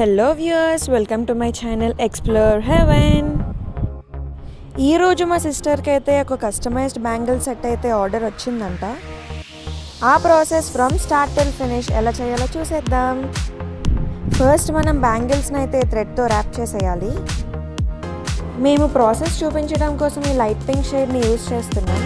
Hello viewers, welcome to my channel explore heaven. ఈరోజు మా సిస్టర్కి అయితే ఒక కస్టమైజ్డ్ బ్యాంగిల్ సెట్ అయితే ఆర్డర్ వచ్చిందంట. ఆ process from start till finish ఎలా చేయాలో చూసేద్దాం. ఫస్ట్ మనం బ్యాంగిల్స్ని అయితే థ్రెడ్తో ర్యాప్ చేసేయాలి. మేము ప్రాసెస్ చూపించడం కోసం ఈ లైట్ పింక్ షేడ్ని యూజ్ చేస్తున్నాం.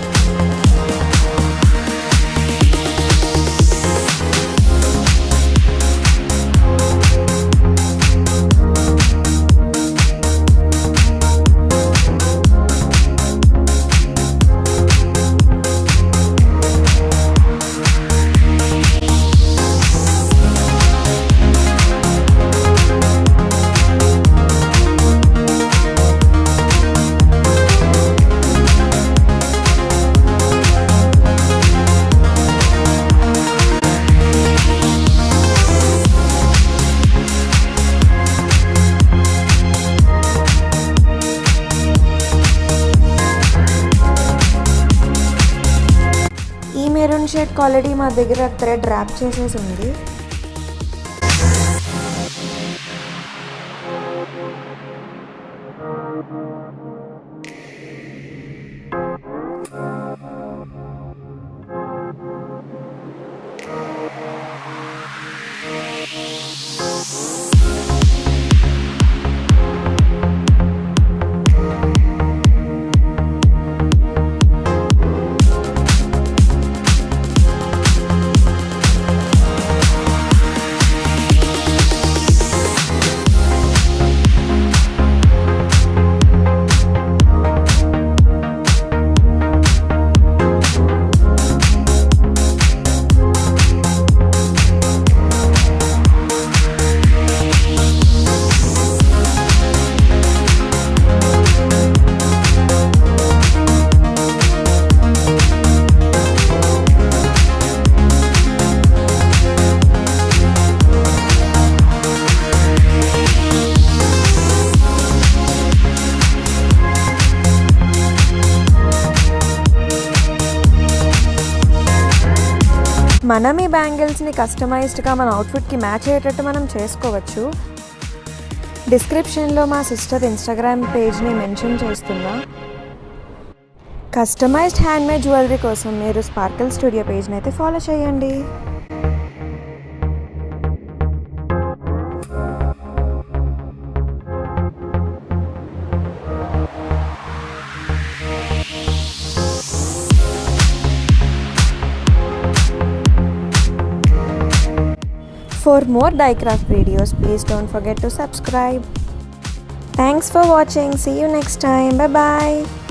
మెరూన్ షేడ్ క్వాలిటీ మా దగ్గర థ్రెడ్ ర్యాప్ చేసేసి ఉంది. మనం ఈ బ్యాంగిల్స్ని కస్టమైజ్డ్గా మన అవుట్ఫిట్కి మ్యాచ్ అయ్యేటట్టు మనం చేసుకోవచ్చు. డిస్క్రిప్షన్లో మా సిస్టర్ ఇన్స్టాగ్రామ్ పేజ్ని మెన్షన్ చేస్తున్నా. కస్టమైజ్డ్ హ్యాండ్మేడ్ జ్యువెలరీ కోసం మీరు స్పార్కిల్ స్టూడియో పేజ్ని అయితే ఫాలో చేయండి. For more die craft videos, please don't forget to subscribe. Thanks for watching. See you next time. Bye bye.